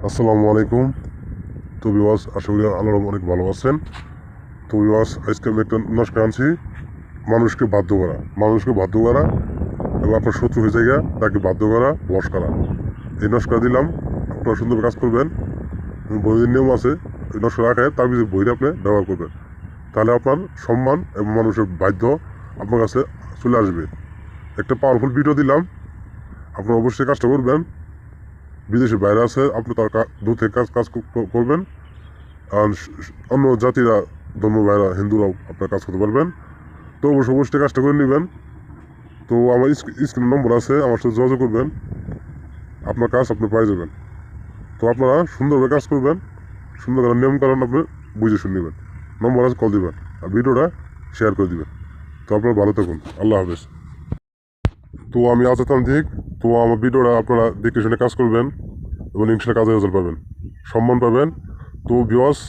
আসসালামু আলাইকুম। তো ভিউয়ার্স, আশা করি আল্লাহর অনেক ভালো আছেন। তো ভিউয়ার্স, আজকে আমি একটা নস্কা আনছি। মানুষকে বাধ্য করা এবং আপনার শত্রু হয়ে যায় তাকে বাধ্য করা, বশ করা। এই নস্কা দিলাম, আপনারা সুন্দর কাজ করবেন। বইয়ের নিয়ম আছে, এই নস্কা রাখায় তার ভিতরে বইটা আপনি ব্যবহার করবেন। তাহলে আপনার সম্মান এবং মানুষের বাধ্য আপনার কাছে চলে আসবে। একটা পাওয়ারফুল ভিডিও দিলাম, আপনারা অবশ্যই কাজটা করবেন। বিদেশে বাইরে আছে, আপনি তার দূর থেকে কাজ করবেন। আর অন্য জাতিরা, ধর্ম ভাইরা, হিন্দুরাও আপনার কাজ করতে পারবেন। তো অবশ্যই কাজটা করে নেবেন। তো আমার স্ক্রিন নম্বর আছে, আমার সাথে যোগাযোগ করবেন। আপনার কাজ আপনি পাই যাবেন। তো আপনারা সুন্দরভাবে কাজ করবেন, সুন্দর করে নিয়মকানুন আপনি বুঝে শুনে নেবেন। নম্বর আছে, কল দিবেন আর ভিডিওটা শেয়ার করে দিবেন। তো আপনারা ভালো থাকুন। আল্লাহ হাফেজ। তো আমি আজাতান্ত্রিক। তো আমার ভিডিওটা আপনারা দেখে শুনে কাজ করবেন এবং ইনশাল্লাহ কাজে রেজাল্ট পাবেন, সম্মান পাবেন। তো ভিউয়ার্স,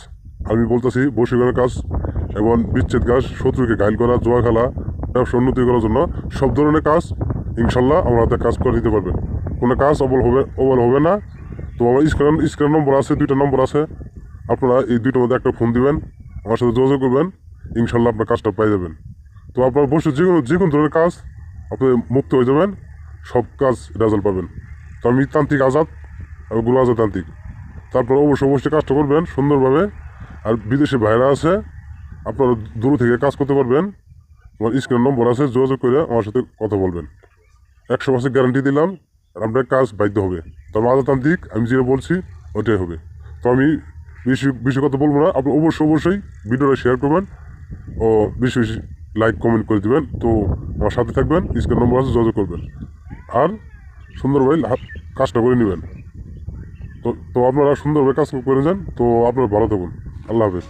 আমি বলতেছি বশীকরণের কাজ এবং বিচ্ছেদ কাজ, শত্রুকে ঘায়ল করা, জোয়া খেলা, ব্যবসা উন্নতি করার জন্য সব ধরনের কাজ ইনশাল্লাহ আমার হাতে কাজ করে দিতে পারবেন। কোনো কাজ অবল হবে না। তো আমার স্ক্রিন নম্বর আছে, 2টা নম্বর আছে। আপনারা এই 2টার মধ্যে একটা ফোন দিবেন, আমার সাথে যোগাযোগ করবেন। ইনশাল্লাহ আপনার কাজটা পাই যাবেন। তো আপনার বসে যে কোনো ধরনের কাজ আপনি মুক্ত হয়ে যাবেন, সব কাজ রেজাল্ট পাবেন। তো আমি তান্ত্রিক আজাদ, আমি গুলো আজাদ তান্ত্রিক। তারপর অবশ্যই কাজটা করবেন সুন্দরভাবে। আর বিদেশে ভাইরা আছে, আপনারা দূর থেকে কাজ করতে পারবেন। আমার স্ক্রিন নম্বর আছে, যোগাযোগ করে আমার সাথে কথা বলবেন। 100% গ্যারান্টি দিলাম, আর আপনার কাজ বাধ্য হবে। তো আমি আজাতান্ত্রিক, আমি যেটা বলছি ওইটাই হবে। তো আমি বেশি কথা বলবো না। আপনি অবশ্যই ভিডিওটা শেয়ার করবেন ও বেশি লাইক কমেন্ট করে দেবেন। তো আমার সাথে থাকবেন, স্ক্রিন নম্বর আছে, যোগাযোগ করবেন। আর সুন্দরভাবে কাজটা করে নেবেন। তো আপনারা সুন্দরভাবে কাজ করে যান। তো আপনারা ভালো থাকুন। আল্লাহ হাফেজ।